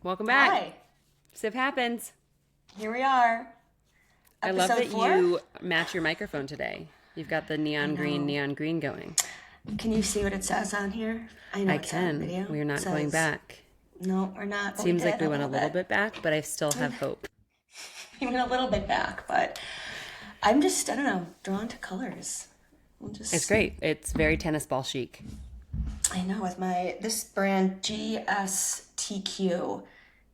Welcome back. Hi. Stuff happens. Here we are. I love that 4? you match your microphone today. You've got the neon green going. Can you see what it says on here? I know I it's on can. video. We're not It going says- back. No, we're not. Seems like we went a little bit back, but I still have hope. We went a little bit back, but I'm just, I don't know, drawn to colors. It's great. It's very tennis ball chic. I know, with this brand GSTQ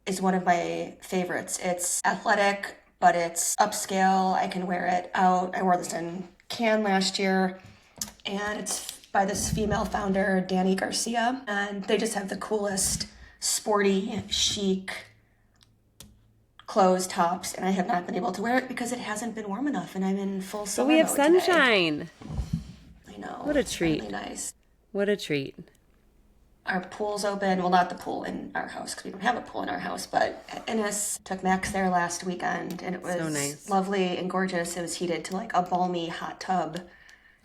is one of my favorites. It's athletic, but it's upscale. I can wear it out. I wore this in Cannes last year, and it's by this female founder, Dani Garcia, and they just have the coolest, sporty, chic clothes, tops, and I have not been able to wear it because it hasn't been warm enough, and I'm in full summer But we have mode sunshine. today. I know. What a treat. Really nice. What a treat. Our pool's open. Well, not the pool in our house because we don't have a pool in our house, but Ines took Max there last weekend, and it was so nice. Lovely and gorgeous. It was heated to like a balmy hot tub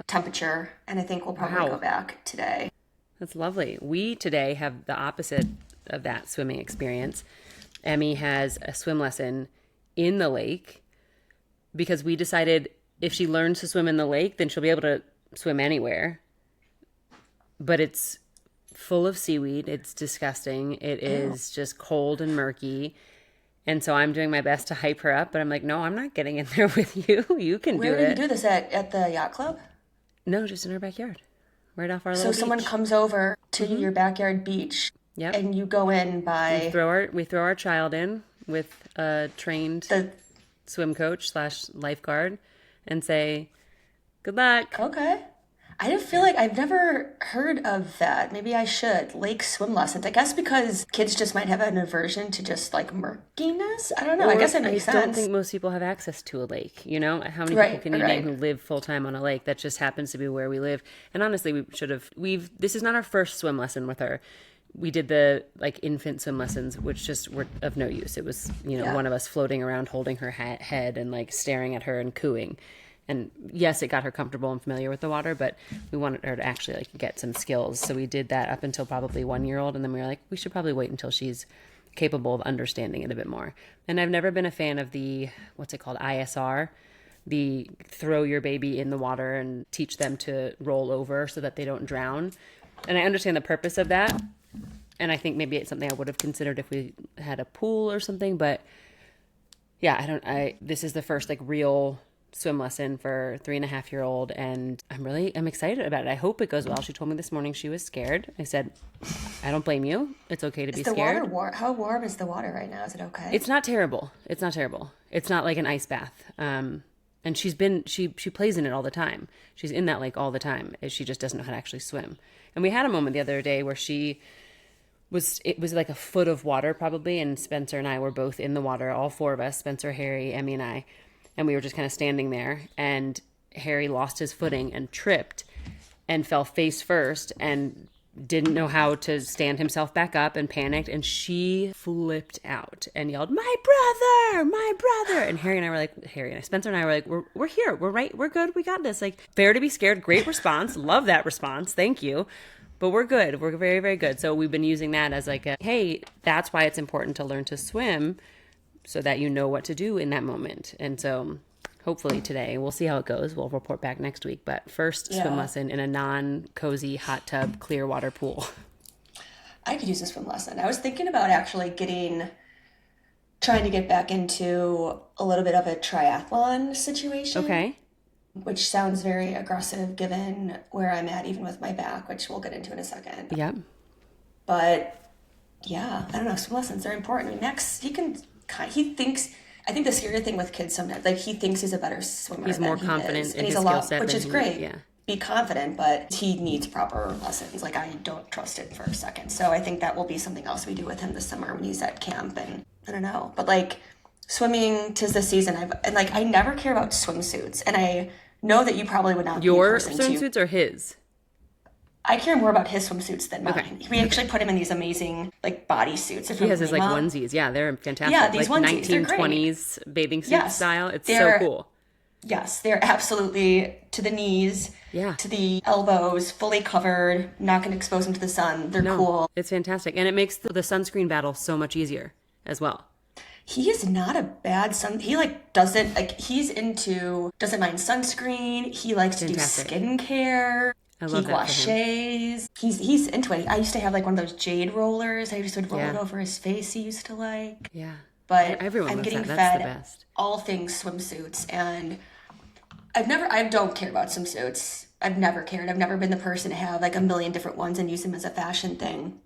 temperature, and I think we'll probably go back today. That's lovely. We today have the opposite of that swimming experience. Emmy has a swim lesson in the lake because we decided if she learns to swim in the lake, then she'll be able to swim anywhere. But it's full of seaweed. It's disgusting. It is just cold and murky. And so I'm doing my best to hype her up, but I'm like, no, I'm not getting in there with you. You can do it. Where do you do this at the yacht club? No, just in our backyard. Right off our little beach. So someone comes over to your backyard beach, and you go in by... We throw our child in with a trained swim coach / lifeguard and say, good luck. Okay. I don't feel like I've never heard of that. Maybe I should. Lake swim lessons. I guess because kids just might have an aversion to just like murkiness. I don't know. I guess it makes sense. I don't think most people have access to a lake. You know, how many people can you name who live full time on a lake? That just happens to be where we live. And honestly, this is not our first swim lesson with her. We did the like infant swim lessons, which just were of no use. It was, one of us floating around holding her head and like staring at her and cooing. And yes, it got her comfortable and familiar with the water, but we wanted her to actually like get some skills. So we did that up until probably 1 year old. And then we were like, we should probably wait until she's capable of understanding it a bit more. And I've never been a fan of the, what's it called? ISR, the throw your baby in the water and teach them to roll over so that they don't drown. And I understand the purpose of that. And I think maybe it's something I would have considered if we had a pool or something, but yeah, this is the first like real swim lesson for 3.5-year-old, and I'm excited about it. I hope it goes well. She told me this morning she was scared. I said, I don't blame you. It's okay to be scared. How warm is the water right now? Is it okay? It's not terrible. It's not like an ice bath. And she plays in it all the time. She's in that lake all the time. She just doesn't know how to actually swim. And we had a moment the other day where it was like a foot of water probably, and Spencer and I were both in the water, all four of us, Spencer, Harry, Emmy, and I. And we were just kind of standing there, and Harry lost his footing and tripped and fell face first and didn't know how to stand himself back up and panicked. And she flipped out and yelled, my brother. And Spencer and I were like, we're here. We're right. We're good. We got this. Like, fair to be scared. Great response. Love that response. Thank you. But we're good. We're very, very good. So we've been using that as like hey, that's why it's important to learn to swim, so that you know what to do in that moment. And so hopefully today, we'll see how it goes. We'll report back next week. But first swim lesson in a non-cozy hot tub, clear water pool. I could use a swim lesson. I was thinking about actually trying to get back into a little bit of a triathlon situation. Okay. Which sounds very aggressive given where I'm at, even with my back, which we'll get into in a second. Yep. But yeah, I don't know. Swim lessons are important. I mean, Max, I think the scary thing with kids sometimes, like he thinks he's a better swimmer. He's more confident in his skill set, which is great. Yeah. Be confident, but he needs proper lessons. Like I don't trust it for a second. So I think that will be something else we do with him this summer when he's at camp. And I don't know, but like swimming 'tis the season. I never care about swimsuits, and I know that you probably would not. Your swimsuits or his? I care more about his swimsuits than mine. Okay. We actually put him in these amazing like bodysuits. He has his like onesies. Yeah, they're fantastic. Yeah, these like onesies, 1920s bathing suit style. It's so cool. Yes, they're absolutely to the knees, to the elbows, fully covered, not going to expose them to the sun. They're cool. It's fantastic. And it makes the sunscreen battle so much easier as well. He is not a bad he doesn't mind sunscreen. He likes to do skincare. I love he gua shays. He's into it. I used to have like one of those jade rollers. I just would roll it over his face. He used to like. Yeah. But everyone I'm getting fed all things swimsuits, and I don't care about swimsuits. I've never cared. I've never been the person to have like a million different ones and use them as a fashion thing.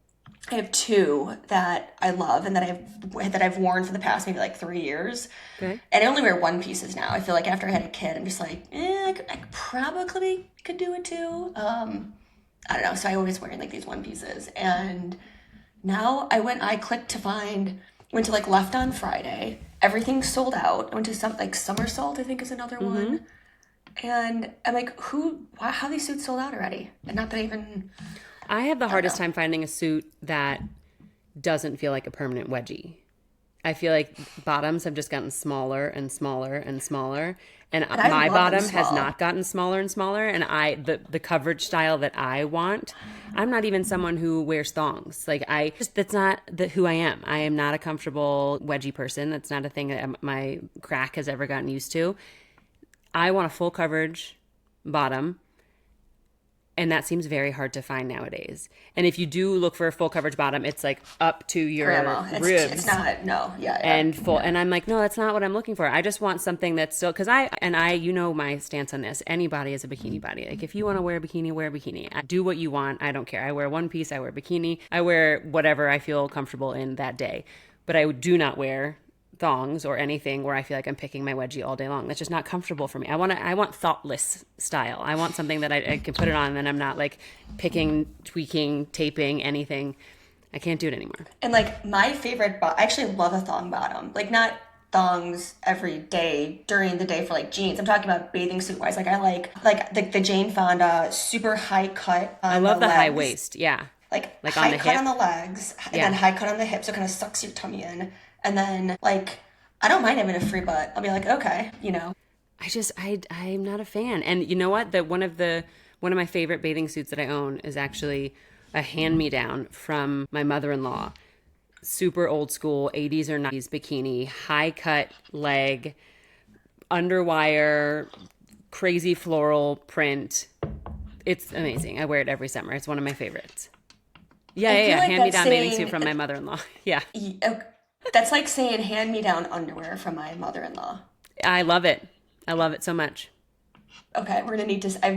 I have two that I love and that I've worn for the past maybe like 3 years. Okay. And I only wear one pieces now. I feel like after I had a kid, I'm just like, I probably could do it too. I don't know. So I always wearing like these one pieces. And now I clicked to went to like Left on Friday. Everything's sold out. I went to Somersault, I think is another one. And I'm like, how are these suits sold out already? And not that I have the hardest time finding a suit that doesn't feel like a permanent wedgie. I feel like bottoms have just gotten smaller and smaller and smaller. And my bottom has not gotten smaller and smaller. And the coverage style that I want, I'm not even someone who wears thongs. Like that's not who I am. I am not a comfortable wedgie person. That's not a thing that my crack has ever gotten used to. I want a full coverage bottom. And that seems very hard to find nowadays. And if you do look for a full coverage bottom, it's like up to your ribs. It's not, no, yeah. And full. Yeah. And I'm like, no, that's not what I'm looking for. I just want something that's still, because you know my stance on this. Anybody is a bikini body. Like if you want to wear a bikini, wear a bikini. Do what you want. I don't care. I wear one piece. I wear bikini. I wear whatever I feel comfortable in that day. But I do not wear thongs or anything where I feel like I'm picking my wedgie all day long. That's just not comfortable for me. I want thoughtless style. I want something that I can put it on and then I'm not like picking, tweaking, taping, anything. I can't do it anymore. And like my favorite, I actually love a thong bottom. Like not thongs every day during the day for like jeans. I'm talking about bathing suit wise. Like I like the Jane Fonda super high cut. I love the high waist. Yeah. Like high cut on the legs and then high cut on the hips. So it kind of sucks your tummy in. And then, like, I don't mind having a free butt. I'll be like, okay, you know. I'm not a fan. And you know what? One of my favorite bathing suits that I own is actually a hand-me-down from my mother-in-law. Super old school, 80s or 90s bikini, high-cut leg, underwire, crazy floral print. It's amazing. I wear it every summer. It's one of my favorites. Yeah. Hand-me-down bathing suit from my mother-in-law. Yeah. That's like saying hand-me-down underwear from my mother-in-law. I love it. I love it so much. Okay, we're going to need to... I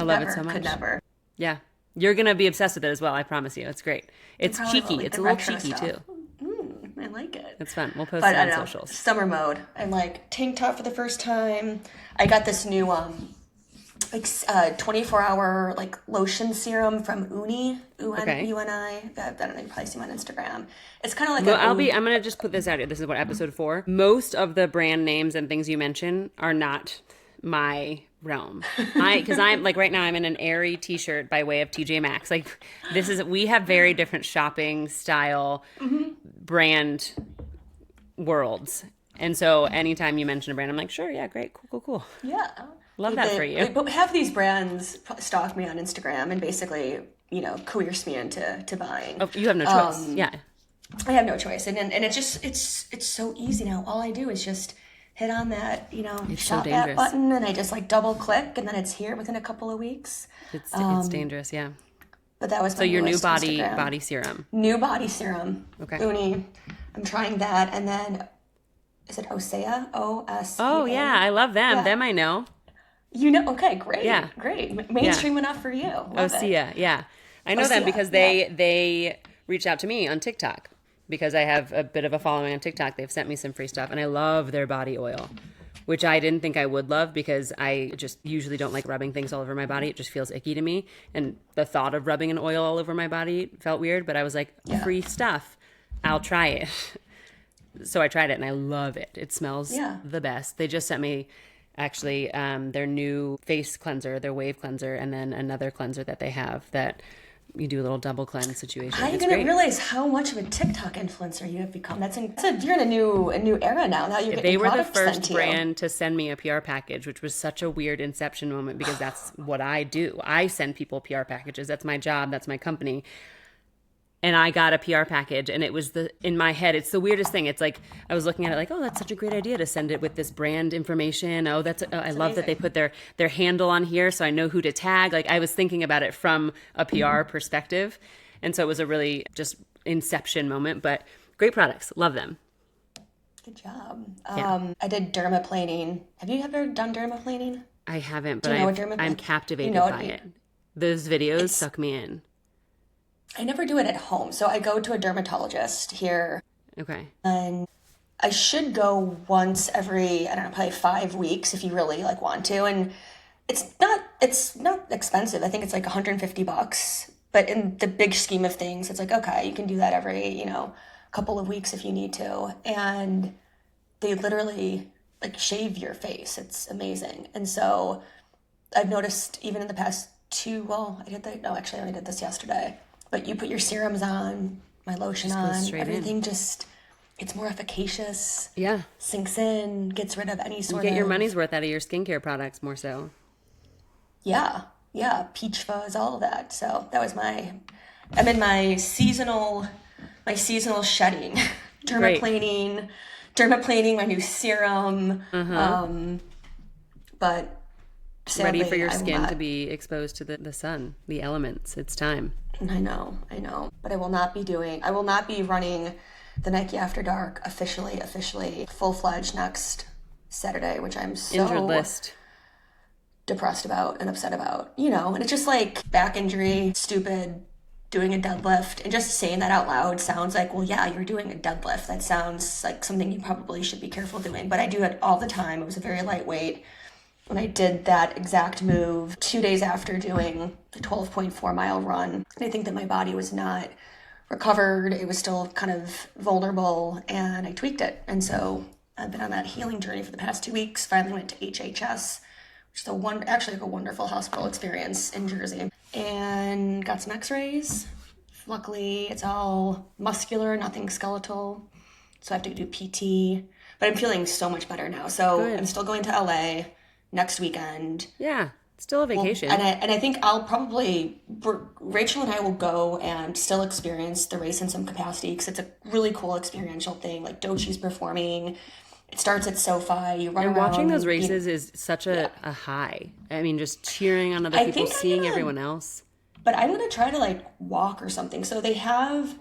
love it so much. Could never. Yeah. You're going to be obsessed with it as well, I promise you. It's great. It's cheeky. It's a little cheeky, too. I like it. It's fun. We'll post it on socials. Summer mode. I'm like tank top for the first time. I got this new... 24-hour like lotion serum from Uni, U-N-I. I don't know, you probably see him on Instagram. It's kind of like I'm gonna just put this out here. This is what episode 4. Most of the brand names and things you mention are not my realm. Because I'm like right now I'm in an Aerie t-shirt by way of TJ Maxx. Like we have very different shopping style brand worlds. And so anytime you mention a brand, I'm like, sure, yeah, great, cool. Yeah. Love that for you. But half these brands stalk me on Instagram and basically, coerce me into buying. Oh, you have no choice. Yeah. I have no choice. And it's just, it's so easy now. All I do is just hit on that, shop that button and I just like double click and then it's here within a couple of weeks. It's dangerous. Yeah. But that was my your new body serum. New body serum. Okay. Uni. I'm trying that. And then is it OSEA? OSEA. Oh yeah. I love them. Yeah. Them I know. Okay, great. Yeah. Great. Mainstream enough for you. OSEA, yeah. I know them because they reached out to me on TikTok because I have a bit of a following on TikTok. They've sent me some free stuff and I love their body oil, which I didn't think I would love because I just usually don't like rubbing things all over my body. It just feels icky to me. And the thought of rubbing an oil all over my body felt weird, but I was like, free stuff. I'll try it. So I tried it and I love it. It smells the best. They just sent me... Actually, their new face cleanser, their wave cleanser, and then another cleanser that they have that you do a little double cleanse situation. I didn't realize how much of a TikTok influencer you have become. You're in a new era now. Now you're getting They were the products sent first to you. brand to send me a PR package, which was such a weird inception moment because that's what I do. I send people PR packages. That's my job. That's my company. And I got a PR package, and it was in my head, it's the weirdest thing. It's like, I was looking at it like, oh, that's such a great idea to send it with this brand information. Oh, I love that they put their handle on here so I know who to tag. Like, I was thinking about it from a PR perspective. And so it was a really just inception moment, but great products. Love them. Good job. I did dermaplaning. Have you ever done dermaplaning? I haven't, but I'm captivated by it. Those videos suck me in. I never do it at home. So I go to a dermatologist here. Okay. And I should go once every, I don't know, probably 5 weeks if you really like want to. And it's not expensive. I think it's like $150. But in the big scheme of things, it's like, okay, you can do that every, couple of weeks if you need to. And they literally like shave your face. It's amazing. And so I've noticed even in the past I only did this yesterday. But you put your serums on, my lotion on, everything it's more efficacious. Yeah. Sinks in, gets rid of any sort of... You get your money's worth out of your skincare products more so. Yeah. Peach fuzz, all of that. So that was I'm in my seasonal shedding. Dermaplaning, my new serum. But sadly, ready for your skin to be exposed to the sun, the elements. It's time. I know. But I will not be running the Nike After Dark officially, full-fledged next Saturday, which I'm so injured list. Depressed about and upset about, and it's just like back injury, stupid, doing a deadlift, and just saying that out loud sounds like, well, yeah, you're doing a deadlift. That sounds like something you probably should be careful doing, but I do it all the time. It was a very lightweight. When I did that exact move 2 days after doing the 12.4 mile run, and I think that my body was not recovered. It was still kind of vulnerable, and I tweaked it. And so I've been on that healing journey for the past 2 weeks. Finally went to HHS, which is a wonderful hospital experience in Jersey, and got some x-rays. Luckily, it's all muscular, nothing skeletal. So I have to do PT, but I'm feeling so much better now. So good. I'm still going to LA next weekend. Yeah, still a vacation. And I think Rachel and I will go and still experience the race in some capacity because it's a really cool experiential thing. Like Dochi's performing. It starts at SoFi. You run around. And watching those races is such a high. I mean, just cheering on other people, seeing everyone else. But I'm going to try to walk or something. So they have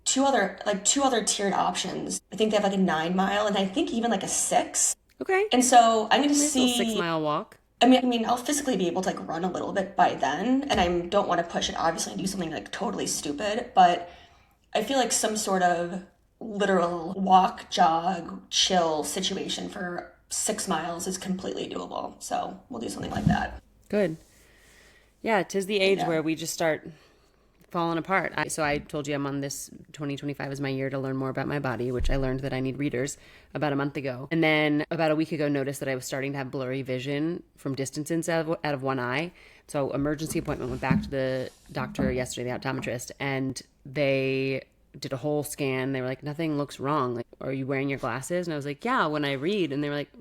two other tiered options. I think they have a 9 mile and I think even a 6. Okay. And so I'm going to see... 6 mile walk. I mean, I'll physically be able to run a little bit by then, and I don't want to push it, obviously, and do something totally stupid, but I feel like some sort of literal walk, jog, chill situation for 6 miles is completely doable. So we'll do something like that. Good. Yeah, 'tis the age where we just start falling apart. So I told you I'm on this 2025 is my year to learn more about my body, which I learned that I need readers about a month ago. And then about a week ago noticed that I was starting to have blurry vision from distances out of one eye. So emergency appointment, went back to the doctor yesterday, the optometrist, and they did a whole scan. They were like, nothing looks wrong. Are you wearing your glasses? And I was like, yeah, when I read. And they were like,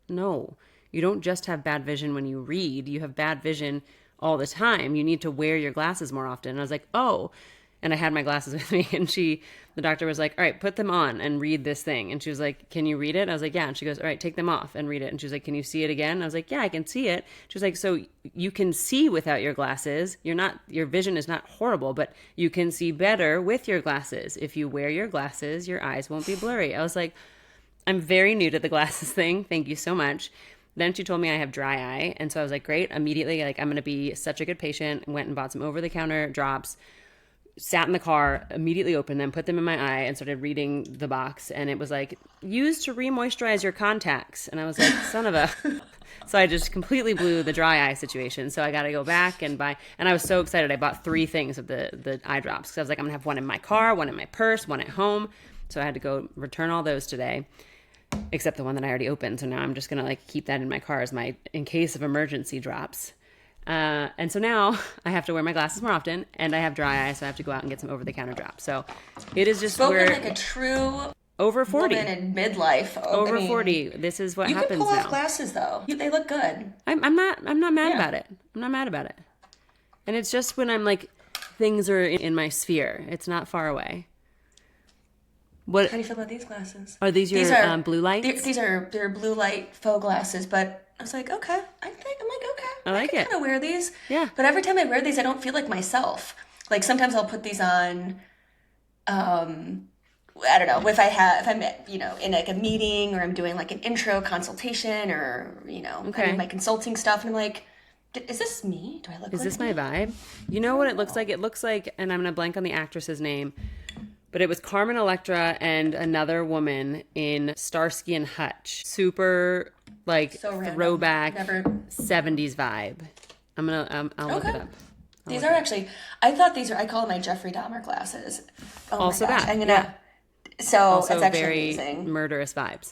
no, you don't just have bad vision when you read. You have bad vision all the time. You need to wear your glasses more often. And I was like, oh. And I had my glasses with me, and the doctor was like, all right, put them on and read this thing. And she was like, can you read it? And I was like, yeah. And she goes, all right, take them off and read it. And she was like, can you see it again? And I was like, yeah, I can see it. She was like, so you can see without your glasses. Your vision is not horrible, but you can see better with your glasses. If you wear your glasses, your eyes won't be blurry. I was like, I'm very new to the glasses thing. Thank you so much. Then she told me I have dry eye. And so I was like, great. Immediately, I'm going to be such a good patient. Went and bought some over-the-counter drops, sat in the car, immediately opened them, put them in my eye, and started reading the box. And it was like, used to re-moisturize your contacts. And I was like, son of a... So I just completely blew the dry eye situation. So I got to go back and buy... And I was so excited. I bought 3 things of the eye drops. Because I was like, I'm going to have one in my car, one in my purse, one at home. So I had to go return all those today. Except the one that I already opened. So now I'm just going to keep that in my car as my in case of emergency drops. And so now I have to wear my glasses more often, and I have dry eye, so I have to go out and get some over-the-counter drops. So it is just spoken like a true over 40 woman in midlife. Over 40. This is what happens now. You can pull off glasses though. They look good. I'm not mad about it. I'm not mad about it. And it's just when I'm like, things are in my sphere. It's not far away. How do you feel about these glasses? Are these your blue lights? They're blue light faux glasses, but I was like, okay. I can kind of wear these. Yeah. But every time I wear these, I don't feel like myself. Like sometimes I'll put these on, I don't know, if I'm, in like a meeting or I'm doing like an intro consultation or, I'm in my consulting stuff and I'm like, is this me? Do I look Is this my vibe? You know what it looks like? It looks like, and I'm going to blank on the actress's name, but it was Carmen Electra and another woman in Starsky and Hutch. Super, like, so throwback 70s vibe. I'll look it up. These are actually, I call them my Jeffrey Dahmer glasses. Oh also my gosh. that. So also it's actually very amazing. Murderous vibes.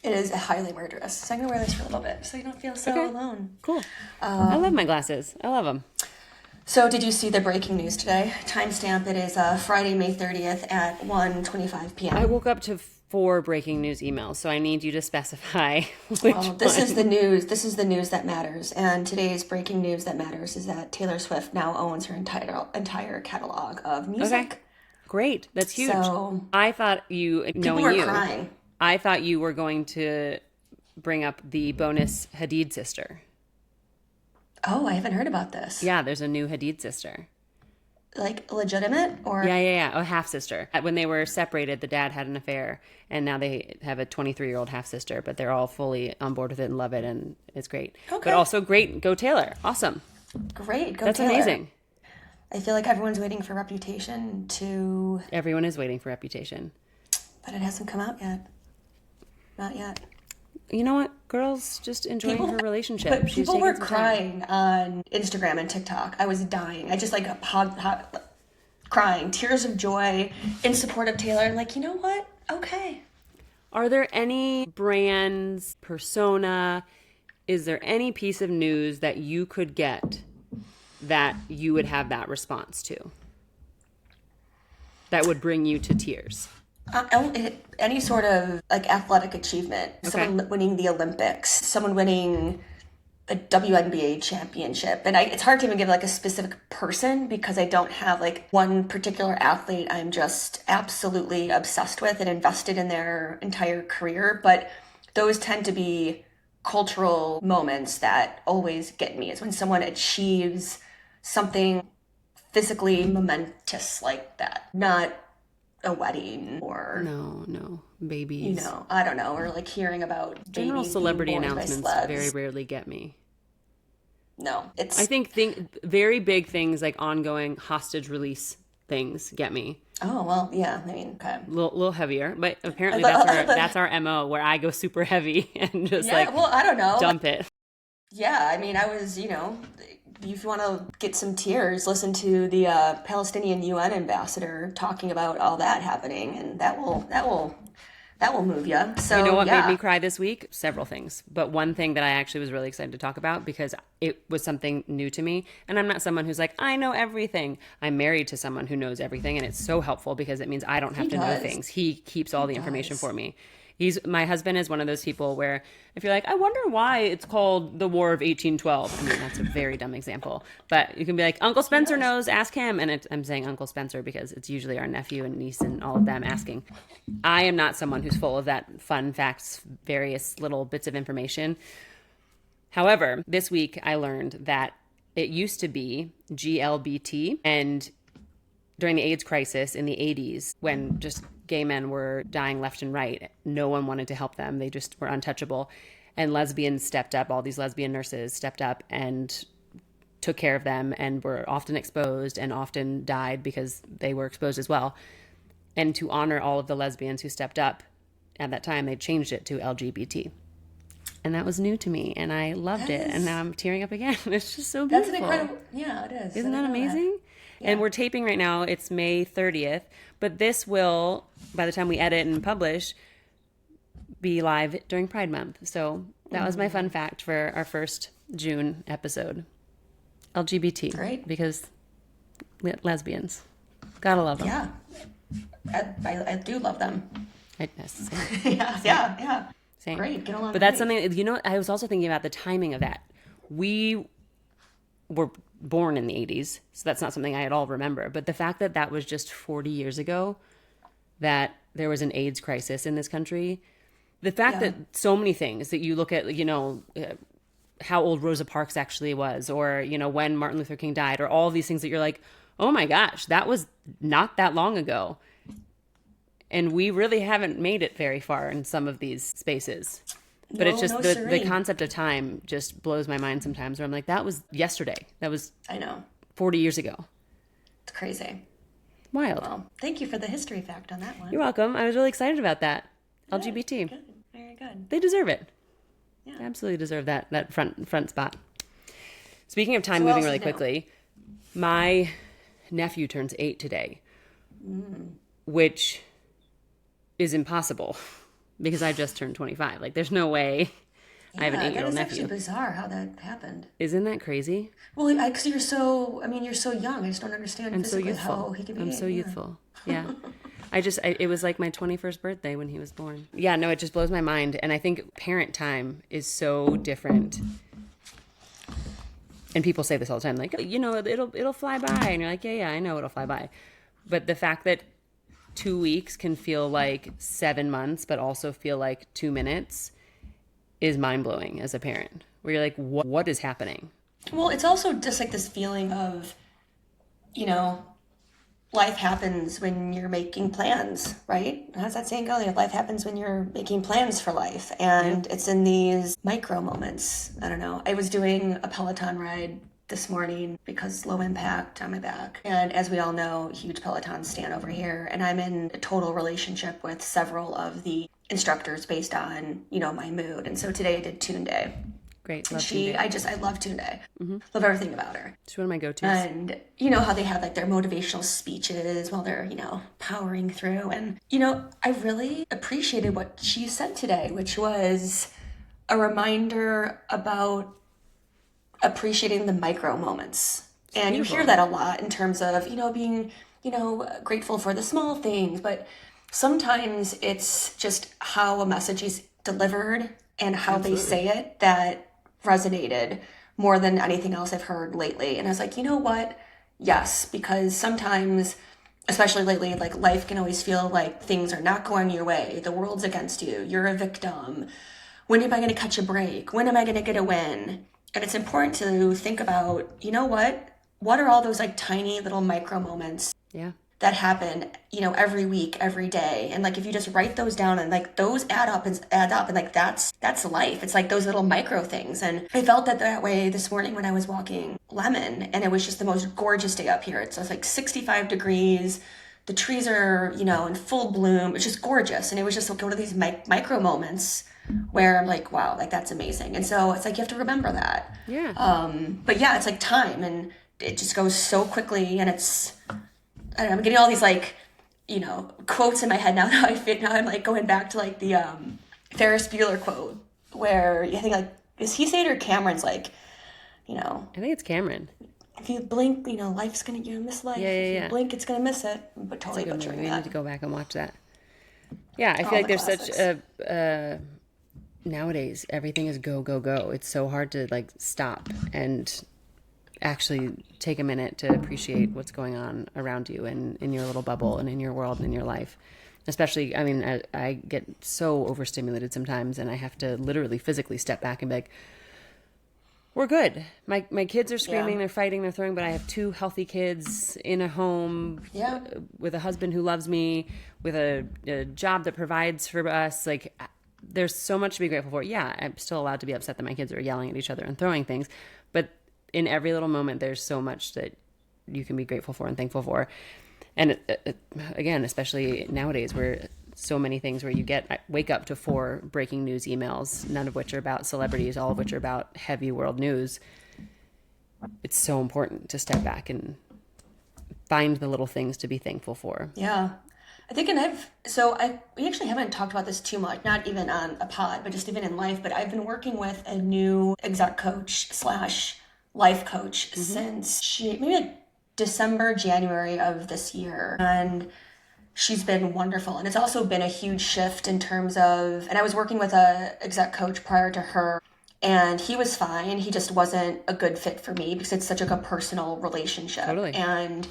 It is highly murderous. So I'm going to wear this for a little bit so you don't feel so alone. Cool. I love my glasses. I love them. So did you see the breaking news today? Timestamp, it is Friday, May 30th at 1:25 p.m. I woke up to 4 breaking news emails, so I need you to specify which this is the news. This is the news that matters. And today's breaking news that matters is that Taylor Swift now owns her entire catalog of music. Okay. Great. That's huge. So, I thought people were crying. I thought you were going to bring up the bonus Hadid sister. Oh, I haven't heard about this. Yeah, there's a new Hadid sister. Like legitimate or? Yeah. A half sister. When they were separated, the dad had an affair, and now they have a 23-year-old half sister, but they're all fully on board with it and love it, and it's great. Okay. But also great. Go Taylor. Awesome. Great. Go That's Taylor. Amazing. I feel like everyone's waiting for Reputation to... Everyone is waiting for Reputation. But it hasn't come out yet. Not yet. You know what? Girls just enjoying her relationship. But people were crying on Instagram and TikTok. I was dying. I just crying. Tears of joy in support of Taylor. I'm like, you know what? Okay. Are there any brands, persona, is there any piece of news that you could get that you would have that response to? That would bring you to tears? Any sort of like athletic achievement. Okay. Someone winning the Olympics. Someone winning a WNBA championship. And it's hard to even give like a specific person because I don't have like one particular athlete I'm just absolutely obsessed with and invested in their entire career. But those tend to be cultural moments that always get me. Is when someone achieves something physically momentous like that. Not a wedding or no babies. I don't know, or like hearing about general celebrity announcements very rarely get me. No, I think very big things like ongoing hostage release things get me. Oh well, yeah. I mean, okay, a little heavier, but apparently that's our MO where I go super heavy and just I don't know, dump it. Yeah, I mean, I was if you want to get some tears, listen to the Palestinian UN ambassador talking about all that happening, and that will move you. So you know what made me cry this week? Several things, but one thing that I actually was really excited to talk about because it was something new to me, and I'm not someone who's like, I know everything. I'm married to someone who knows everything, and it's so helpful because it means I don't have to know things. He keeps all the information for me. My husband is one of those people where if you're like, I wonder why it's called the War of 1812. I mean, that's a very dumb example, but you can be like, Uncle Spencer knows, ask him. And I'm saying Uncle Spencer because it's usually our nephew and niece and all of them asking. I am not someone who's full of that fun facts, various little bits of information. However, this week I learned that it used to be GLBT, and during the AIDS crisis in the 80s, when just gay men were dying left and right, no one wanted to help them. They just were untouchable. And lesbians stepped up. All these lesbian nurses stepped up and took care of them and were often exposed and often died because they were exposed as well. And to honor all of the lesbians who stepped up at that time, they changed it to LGBT. And that was new to me, and I loved it. And now I'm tearing up again. It's just so beautiful. That's an incredible, yeah, it is. Isn't that amazing? Yeah. And we're taping right now. It's May 30th, but this will, by the time we edit and publish, be live during Pride Month. So that was my fun fact for our first June episode. LGBT. Great. Because lesbians. Gotta love them. Yeah. I do love them. Same. Yeah. Same. Great. Get along. But that's something, you know, I was also thinking about the timing of that. We were born in the 80s, so that's not something I at all remember. But the fact that that was just 40 years ago, that there was an AIDS crisis in this country, the fact that so many things that you look at, you know, how old Rosa Parks actually was, or, you know, when Martin Luther King died, or all of these things that you're like, oh my gosh, that was not that long ago. And we really haven't made it very far in some of these spaces. But it's just the concept of time just blows my mind sometimes, where I'm like, that was yesterday. That was, I know, 40 years ago. It's crazy. Wild. Well, thank you for the history fact on that one. You're welcome. I was really excited about that. Good, LGBT. Good. Very good. They deserve it. Yeah. They absolutely deserve that front spot. Speaking of time moving really quickly, my nephew turns 8 today, which is impossible. Because I just turned 25. Like, there's no way I have an 8-year-old nephew. It's actually bizarre how that happened. Isn't that crazy? Well, because you're so young. I just don't understand physically how he can be. I'm so youthful. Yeah. It was like my 21st birthday when he was born. Yeah, no, it just blows my mind. And I think parent time is so different. And people say this all the time, like, you know, it'll fly by. And you're like, yeah, I know it'll fly by. But the fact that 2 weeks can feel like 7 months, but also feel like 2 minutes is mind-blowing as a parent, where you're like, what is happening? Well, it's also just like this feeling of, you know, life happens when you're making plans, right? How's that saying go? Life happens when you're making plans for life. And it's in these micro moments. I don't know. I was doing a Peloton ride this morning because low impact on my back. And as we all know, huge Peloton stan over here. And I'm in a total relationship with several of the instructors based on, you know, my mood. And so today I did Tune Day. Great. Love Tune Day. I love Tune Day. Mm-hmm. Love everything about her. She's one of my go-tos. And you know how they have like their motivational speeches while they're, you know, powering through. And, you know, I really appreciated what she said today, which was a reminder about appreciating the micro moments. And you hear that a lot in terms of, you know, being, you know, grateful for the small things, but sometimes it's just how a message is delivered and how they say it that resonated more than anything else I've heard lately. And I was like, you know what? Yes, because sometimes, especially lately, like life can always feel like things are not going your way. The world's against you. You're a victim. When am I going to catch a break? When am I going to get a win? And it's important to think about, you know what are all those like tiny little micro moments that happen, you know, every week, every day. And like, if you just write those down and like those add up and like, that's life. It's like those little micro things. And I felt that way this morning when I was walking Lemon, and it was just the most gorgeous day up here. It's like 65 degrees. The trees are, you know, in full bloom. It's just gorgeous. And it was just like one of these micro moments where I'm like, wow, like that's amazing. And so it's like, you have to remember that. Yeah. But yeah, it's like time, and it just goes so quickly. And it's, I don't know, I'm getting all these like, you know, quotes in my head now. Now I'm like going back to like the Ferris Bueller quote where I think like, is he say it or Cameron's like, you know, I think it's Cameron. If you blink, you know, life's gonna, you miss life. Yeah. If you blink, it's gonna miss it. But totally butchering that. We need to go back and watch that. Yeah, I feel like there's classics. such a nowadays everything is go. It's so hard to like stop and actually take a minute to appreciate what's going on around you and in your little bubble and in your world and in your life. Especially, I mean, I get so overstimulated sometimes, and I have to literally physically step back and be like, we're good. My kids are screaming, they're fighting, they're throwing, but I have 2 healthy kids in a home with a husband who loves me, with a job that provides for us. Like, there's so much to be grateful for. Yeah, I'm still allowed to be upset that my kids are yelling at each other and throwing things, but in every little moment, there's so much that you can be grateful for and thankful for. And again, especially nowadays, where so many things where you wake up to 4 breaking news emails, none of which are about celebrities, all of which are about heavy world news. It's so important to step back and find the little things to be thankful for. Yeah. I think, we actually haven't talked about this too much, not even on a pod, but just even in life, but I've been working with a new exec coach / life coach since maybe like December, January of this year. And she's been wonderful. And it's also been a huge shift in terms of, and I was working with a exec coach prior to her, and he was fine. He just wasn't a good fit for me because it's such like a personal relationship. Totally. And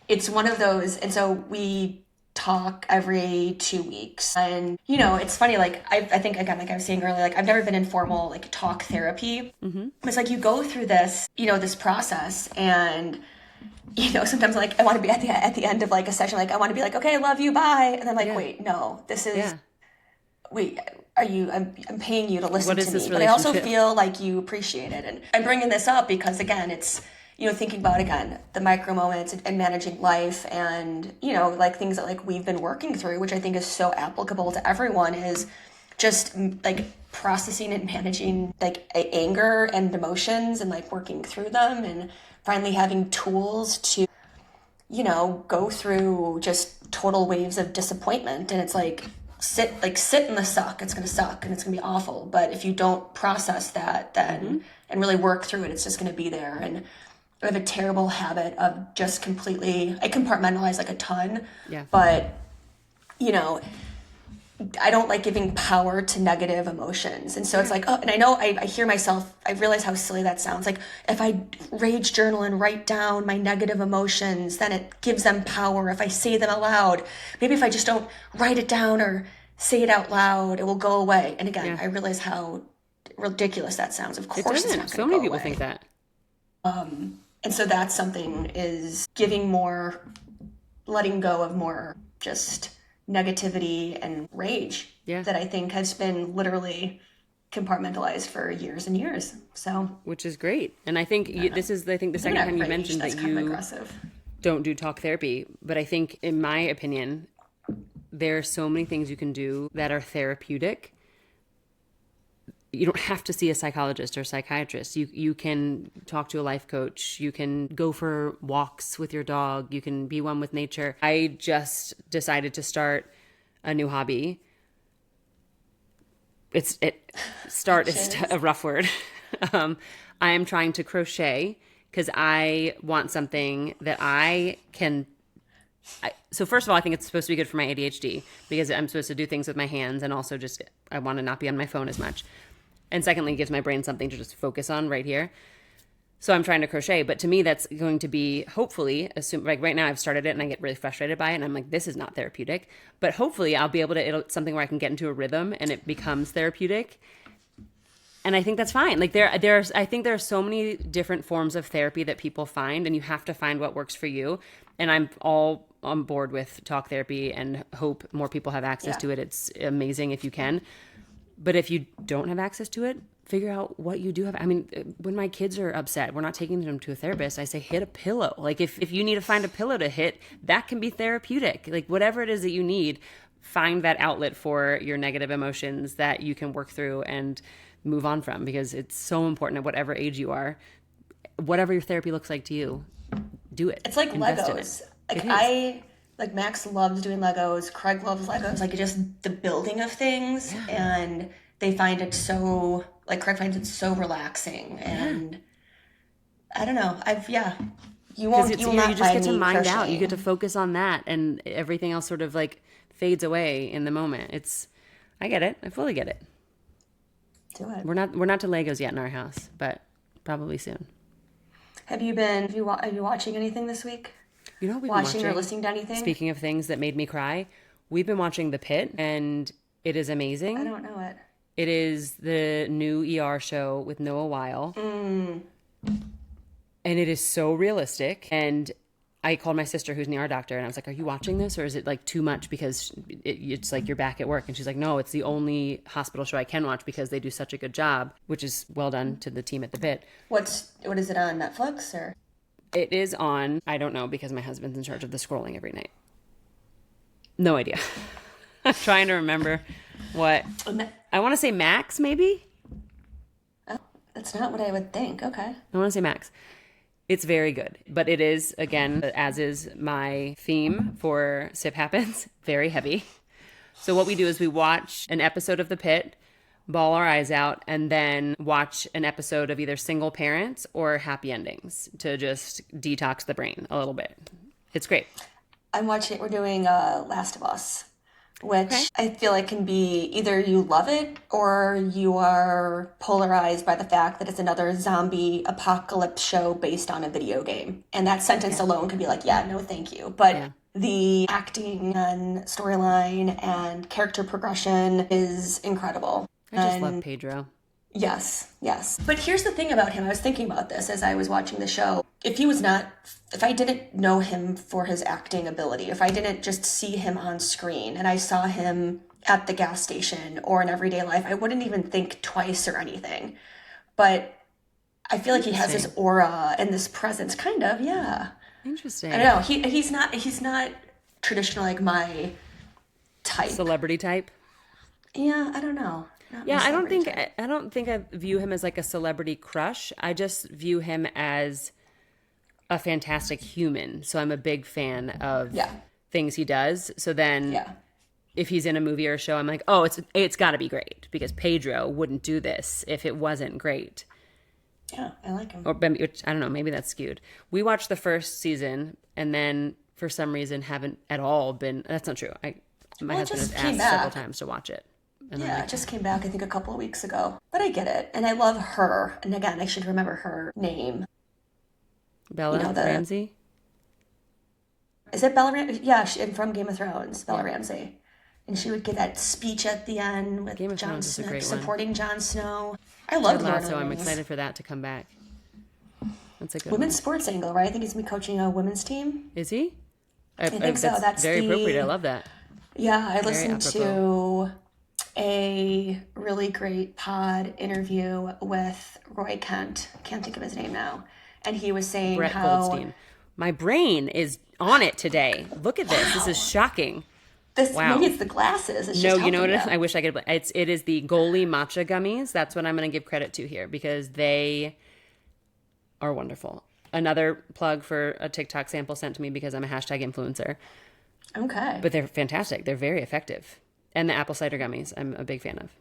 it's one of those, and so we talk every 2 weeks. And, you know, it's funny, like, I think, again, like I was saying earlier, like, I've never been in formal, like, talk therapy. It's like you go through this, you know, this process, and, you know, sometimes, like, I want to be at the end of, like, a session, like, I want to be like, okay, I love you, bye. And then, like, wait, no, this is, wait, I'm paying you to listen to me. But I also feel like you appreciate it. And I'm bringing this up because, again, it's, you know, thinking about, again, the micro moments and managing life and, you know, like things that like we've been working through, which I think is so applicable to everyone, is just like processing and managing like anger and emotions and like working through them and finally having tools to, you know, go through just total waves of disappointment. And it's like, sit in the suck. It's going to suck and it's going to be awful. But if you don't process that, then, and really work through it, it's just going to be there. And I have a terrible habit of just completely, I compartmentalize like a ton, but, you know, I don't like giving power to negative emotions. And so it's like, oh, and I know I hear myself, I realize how silly that sounds. Like if I rage journal and write down my negative emotions, then it gives them power if I say them aloud. Maybe if I just don't write it down or say it out loud, it will go away. And again, I realize how ridiculous that sounds. Of course it's not going to go away. So many people think that. And so that's something, is giving more, letting go of more just negativity and rage that I think has been literally compartmentalized for years and years. So, which is great. And I think this is, I think the second time you mentioned that you don't do talk therapy, but I think in my opinion, there are so many things you can do that are therapeutic. You don't have to see a psychologist or a psychiatrist. You can talk to a life coach. You can go for walks with your dog. You can be one with nature. I just decided to start a new hobby. Start is a rough word. I am trying to crochet because I want something that I can. So first of all, I think it's supposed to be good for my ADHD because I'm supposed to do things with my hands, and also just I want to not be on my phone as much. And secondly, it gives my brain something to just focus on right here. So I'm trying to crochet. But to me, that's going to be, hopefully, like right now I've started it and I get really frustrated by it. And I'm like, this is not therapeutic. But hopefully I'll be able to, it's something where I can get into a rhythm and it becomes therapeutic. And I think that's fine. Like I think there are so many different forms of therapy that people find, and you have to find what works for you. And I'm all on board with talk therapy and hope more people have access to it. It's amazing if you can. But if you don't have access to it, figure out what you do have. I mean, when my kids are upset, we're not taking them to a therapist. I say, hit a pillow. Like if you need to find a pillow to hit, that can be therapeutic. Like whatever it is that you need, find that outlet for your negative emotions that you can work through and move on from, because it's so important at whatever age you are. Whatever your therapy looks like to you, do it. It's like Legos. Like Max loves doing Legos. Craig loves Legos. Like just the building of things, and they find it so, like Craig finds it so relaxing. And I don't know. You will not you just get to mind out. You get to focus on that, and everything else sort of like fades away in the moment. I get it. I fully get it. Do it. We're not to Legos yet in our house, but probably soon. Are you watching anything this week? You know what we've been watching or listening to anything? Speaking of things that made me cry, we've been watching The Pit, and it is amazing. I don't know it. It is the new ER show with Noah Weil. And it is so realistic. And I called my sister, who's an ER doctor, and I was like, are you watching this, or is it like too much because it's like you're back at work? And she's like, no, it's the only hospital show I can watch because they do such a good job, which is well done to the team at The Pit. What is it on, Netflix or? It is on, I don't know, because my husband's in charge of the scrolling every night. No idea. I'm trying to remember what. I want to say Max, maybe? Oh, that's not what I would think. Okay. I want to say Max. It's very good. But it is, again, as is my theme for Sip Happens, very heavy. So what we do is we watch an episode of The Pit. bawl our eyes out, and then watch an episode of either Single Parents or Happy Endings to just detox the brain a little bit. It's great. We're doing Last of Us, which I feel like can be either you love it or you are polarized by the fact that it's another zombie apocalypse show based on a video game. And that sentence alone could be like, yeah, no, thank you. But the acting and storyline and character progression is incredible. I just love Pedro. Yes. But here's the thing about him. I was thinking about this as I was watching the show. If I didn't know him for his acting ability, if I didn't just see him on screen and I saw him at the gas station or in everyday life, I wouldn't even think twice or anything. But I feel like he has this aura and this presence, kind of, yeah. Interesting. I don't know. He's not traditional like my type. Celebrity type? Yeah, I don't know. Yeah, I don't think I view him as like a celebrity crush. I just view him as a fantastic human. So I'm a big fan of things he does. So then if he's in a movie or a show, I'm like, oh, it's got to be great because Pedro wouldn't do this if it wasn't great. Yeah, I like him. Or I don't know, maybe that's skewed. We watched the first season and then for some reason haven't at all been. That's not true. My husband has asked several times to watch it. Yeah, it just came back, I think, a couple of weeks ago. But I get it. And I love her. And again, I should remember her name. Bella Ramsey? Is it Bella Ramsey? Yeah, from Game of Thrones, Bella Ramsey. And she would give that speech at the end with Jon Snow, supporting Jon Snow. I love Lasso. I'm excited for that to come back. That's a good women's sports angle, right? I think he's going to be coaching a women's team. Is he? I think so. That's very appropriate. I love that. Yeah, I listened to a really great pod interview with Roy Kent. Can't think of his name now. And he was saying Brett Goldstein. My brain is on it today. Look at this. Wow. This is shocking. Maybe it's the glasses. It's just you know what? I wish I could. It is the Goalie matcha gummies. That's what I'm going to give credit to here because they are wonderful. Another plug for a TikTok sample sent to me because I'm a hashtag influencer. Okay. But they're fantastic. They're very effective. And the apple cider gummies, I'm a big fan of.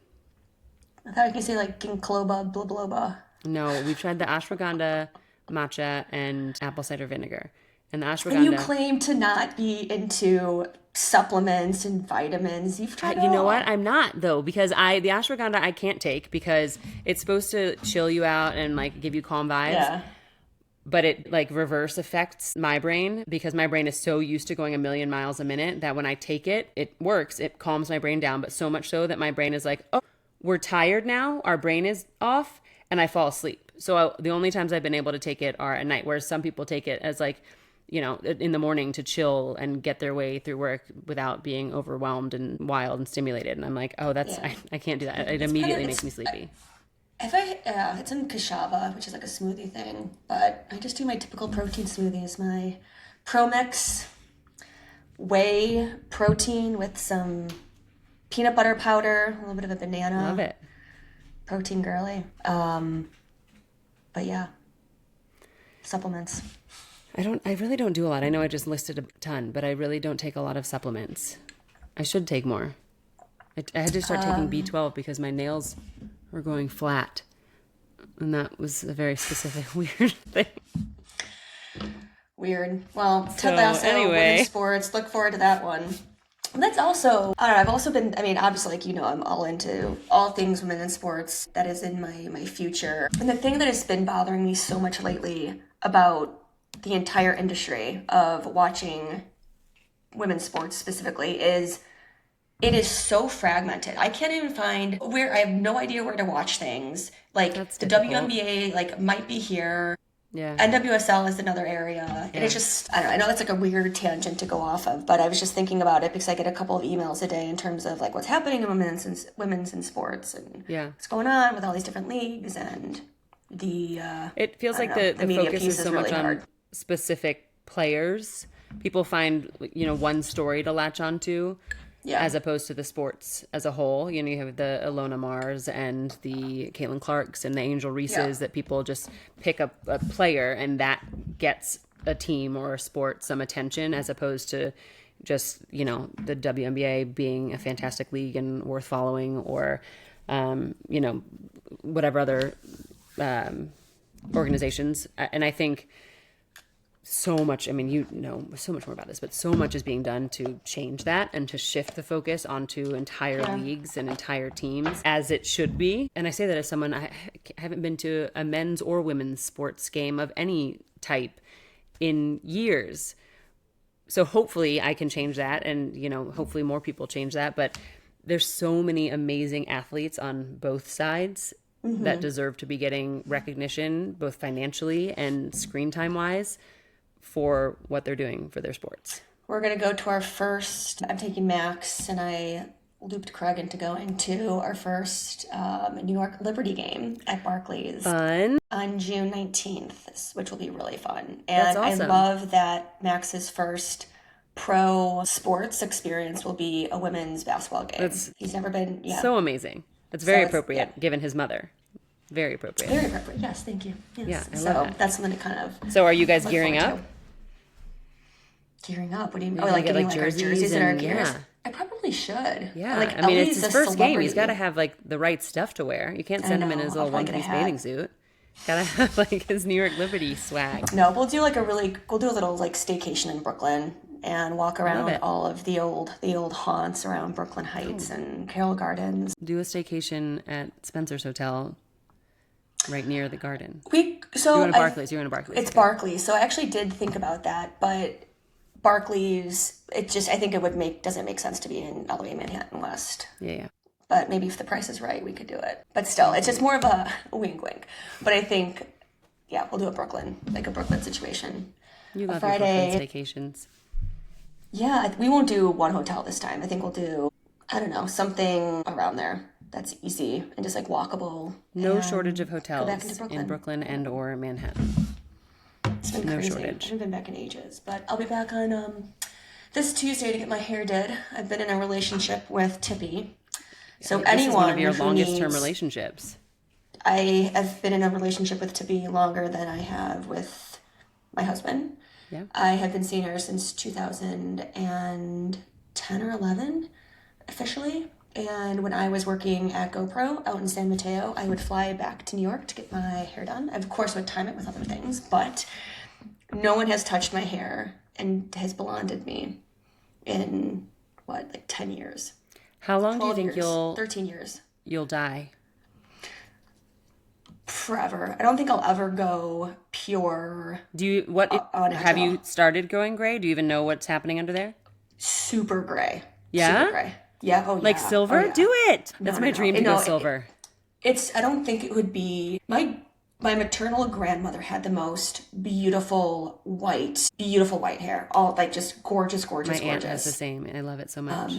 I thought you could say like ginkloba, blabloba. No, we've tried the ashwagandha, matcha, and apple cider vinegar. And the ashwagandha. And you claim to not be into supplements and vitamins. You've tried it all. You know what? I'm not though, because the ashwagandha I can't take because it's supposed to chill you out and like give you calm vibes. Yeah. But it like reverse affects my brain because my brain is so used to going 1,000,000 miles a minute that when I take it, it works. It calms my brain down, but so much so that my brain is like, oh, we're tired now. Our brain is off, and I fall asleep. So the only times I've been able to take it are at night, whereas some people take it as like, you know, in the morning to chill and get their way through work without being overwhelmed and wild and stimulated. And I'm like, oh, I can't do that. It immediately makes me sleepy. It's in Kashava, which is like a smoothie thing, but I just do my typical protein smoothies. My Promix whey protein with some peanut butter powder, a little bit of a banana. Love it. Protein girly. But yeah, supplements. I really don't do a lot. I know I just listed a ton, but I really don't take a lot of supplements. I should take more. I had to start taking B12 because my nails were going flat. And that was a very specific weird thing. Weird. Well, Ted Lasso, women's sports. Look forward to that one. And that's also, I don't know, I've also been, I mean, obviously, like, you know, I'm all into all things women in sports. That is in my future. And the thing that has been bothering me so much lately about the entire industry of watching women's sports specifically is it is so fragmented. I can't even find I have no idea where to watch things. Like That's the difficult. WNBA like might be here. Yeah. NWSL is another area. And it's just, I don't know, I know that's like a weird tangent to go off of, but I was just thinking about it because I get a couple of emails a day in terms of like what's happening in women's in sports and what's going on with all these different leagues and the it feels like the focus is so much on specific players. People find, you know, one story to latch onto. Yeah. As opposed to the sports as a whole. You know, you have the Ilona Mars and the Caitlin Clarks and the Angel Reeses that people just pick up a player and that gets a team or a sport some attention as opposed to just, you know, the WNBA being a fantastic league and worth following or you know, whatever other organizations. And I think so much, I mean, you know so much more about this, but so much is being done to change that and to shift the focus onto entire leagues and entire teams, as it should be. And I say that as someone, I haven't been to a men's or women's sports game of any type in years. So hopefully I can change that, and, you know, hopefully more people change that. But there's so many amazing athletes on both sides that deserve to be getting recognition, both financially and screen time wise, for what they're doing for their sports. We're going to go to our first, I'm taking Max and I looped Craig into going to our first New York Liberty game at Barclays. Fun. On June 19th, which will be really fun. And That's awesome. I love that Max's first pro sports experience will be a women's basketball game. He's never been, so amazing. It's very appropriate given his mother. Very appropriate. Very appropriate. Yes, thank you. Yes. Yeah, I so love that. That's something to kind of. So are you guys gearing up? Gearing up? What do you mean? Oh, like getting like jerseys and our and gears? I probably should. Yeah. Like, I mean, it's his first game. He's got to have like the right stuff to wear. You can't send him in his little one-piece bathing suit. Gotta have like his New York Liberty swag. No, we'll do a little like staycation in Brooklyn and walk around all of the old haunts around Brooklyn Heights and Carroll Gardens. Do a staycation at Spencer's Hotel right near the garden. You're in Barclays. It's Barclays. So I actually did think about that, but Barclays, I think doesn't make sense to be in all the way Manhattan West. Yeah. But maybe if the price is right, we could do it. But still, it's just more of a wink wink. But I think, we'll do a Brooklyn situation. You love your Brooklyn staycations. Yeah, we won't do one hotel this time. I think we'll do, I don't know, something around there that's easy and just like walkable. No shortage of hotels in Brooklyn and or Manhattan. It's been crazy. Shortage. I haven't been back in ages, but I'll be back on this Tuesday to get my hair did. I've been in a relationship with Tippie. So this anyone is one of your who longest term relationships. I have been in a relationship with Tippie longer than I have with my husband. Yeah. I have been seeing her since 2010 or 11, officially. And when I was working at GoPro out in San Mateo, I would fly back to New York to get my hair done. I, of course, would time it with other things, but no one has touched my hair and has blonded me in, 10 years. How long do you think 13 years. You'll dye? Forever. I don't think I'll ever go pure. Have you started going gray? Do you even know what's happening under there? Super gray. Yeah? Super gray. Yeah. Oh, yeah. Like silver? Oh, yeah. Do it. That's my dream to go silver. I don't think it would be my maternal grandmother had the most beautiful white hair. All like just gorgeous. My aunt has the same. I love it so much.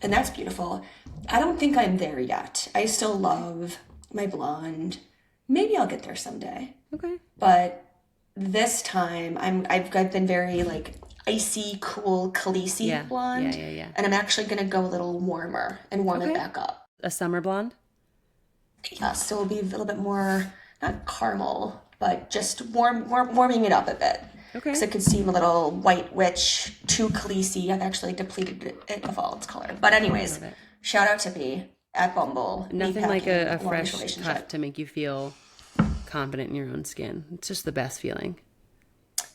And that's beautiful. I don't think I'm there yet. I still love my blonde. Maybe I'll get there someday. Okay. But this time I've been very like icy, cool Khaleesi blonde. Yeah. And I'm actually gonna go a little warmer and warm it back up. A summer blonde? Yeah, so it'll be a little bit more not caramel, but just warming it up a bit. Okay. Because it could seem a little white witch, too Khaleesi. I've actually depleted it of all its color. But anyways, shout out to Tippie at Bumble. Nothing like a fresh cut to make you feel confident in your own skin. It's just the best feeling.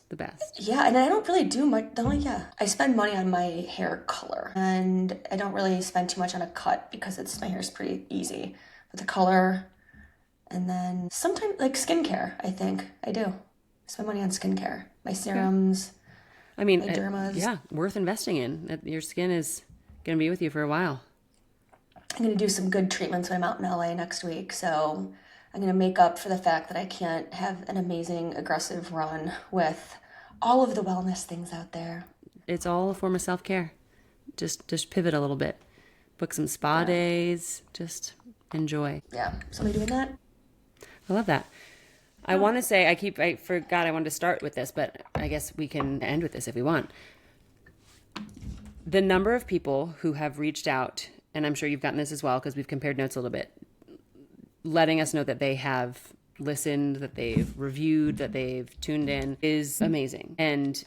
The best. Yeah, and I don't really do much. I spend money on my hair color. And I don't really spend too much on a cut because my hair's pretty easy. But the color, and then sometimes like skincare, I think I do. Spend money on skincare. My serums. I mean, my dermas. Yeah, worth investing in. Your skin is going to be with you for a while. I'm going to do some good treatments when I'm out in LA next week. So I'm going to make up for the fact that I can't have an amazing, aggressive run with all of the wellness things out there. It's all a form of self-care. Just pivot a little bit. Book some spa days. Just enjoy. Yeah. Somebody doing that? I love that. I want to say, I forgot I wanted to start with this, but I guess we can end with this if we want. The number of people who have reached out, and I'm sure you've gotten this as well because we've compared notes a little bit, letting us know that they have listened, that they've reviewed, that they've tuned in is amazing. And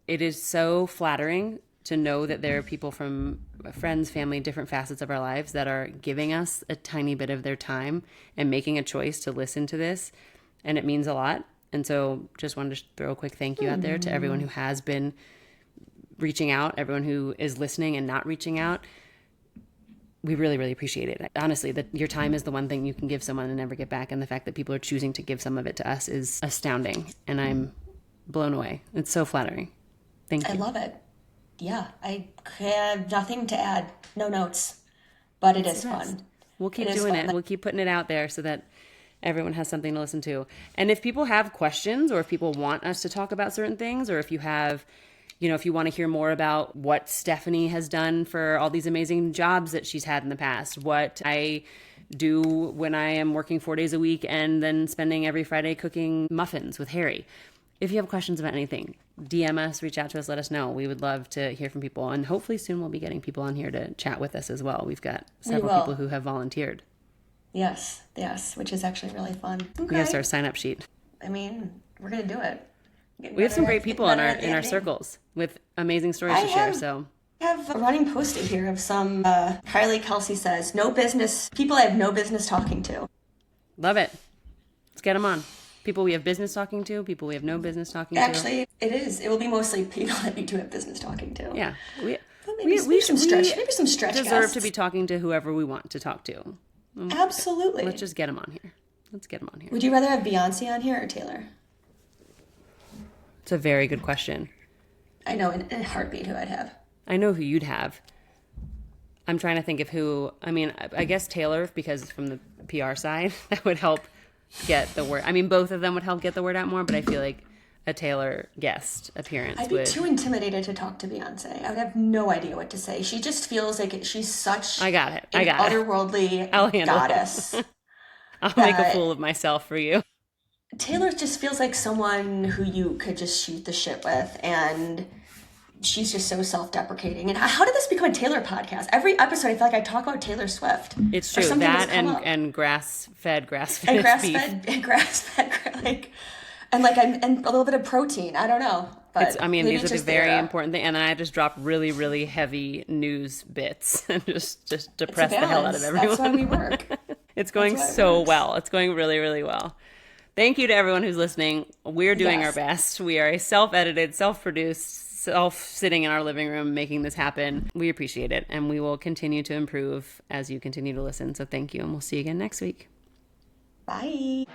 it is so flattering to know that there are people from friends, family, different facets of our lives that are giving us a tiny bit of their time and making a choice to listen to this. And it means a lot. And so just wanted to throw a quick thank you out there to everyone who has been reaching out, everyone who is listening and not reaching out. We really, really appreciate it. Honestly, that your time is the one thing you can give someone and never get back. And the fact that people are choosing to give some of it to us is astounding. And I'm blown away. It's so flattering. Thank you. I love it. Yeah, I have nothing to add. No notes. But it is fun. We'll keep doing it. We'll keep putting it out there so that everyone has something to listen to. And if people have questions, or if people want us to talk about certain things, or if you have, if you want to hear more about what Stefany has done for all these amazing jobs that she's had in the past, what I do when I am working 4 days a week and then spending every Friday cooking muffins with Harry. If you have questions about anything, DM us, reach out to us, let us know. We would love to hear from people. And hopefully soon we'll be getting people on here to chat with us as well. We've got several people who have volunteered. Yes, which is actually really fun. Okay. Yes, our sign-up sheet. I mean, we're going to do it. We have some great people in our circles with amazing stories to share. So I have a running post-it here of some, Khaleesi says, people I have no business talking to. Love it. Let's get them on. People we have business talking to, people we have no business talking to. Actually, it is. It will be mostly people that we do have business talking to. Yeah. Maybe some stretch deserve guests. To be talking to whoever we want to talk to. Absolutely. Let's just get them on here. Would you rather have Beyoncé on here or Taylor? It's a very good question. I know in a heartbeat who I'd have. I know who you'd have. I'm trying to think of who. I mean, I guess Taylor, because from the PR side, that would help get the word. I mean, both of them would help get the word out more, but I feel like a Taylor guest appearance I'd be too intimidated to talk to Beyoncé. I would have no idea what to say. She just feels like she's such an otherworldly goddess. I'll make a fool of myself for you. Taylor just feels like someone who you could just shoot the shit with, and she's just so self-deprecating. And how did this become a Taylor podcast? Every episode, I feel like I talk about Taylor Swift. It's true. That and grass-fed beef. And a little bit of protein. I don't know. But these are the very important things. And then I just drop really, really heavy news bits and just depress the hell out of everyone. That's why we work. It's going so well. It's going really, really well. Thank you to everyone who's listening. We're doing our best. We are a self-edited, self-produced, sitting in our living room making this happen. We appreciate it, and we will continue to improve as you continue to listen. So thank you, and we'll see you again next week. Bye.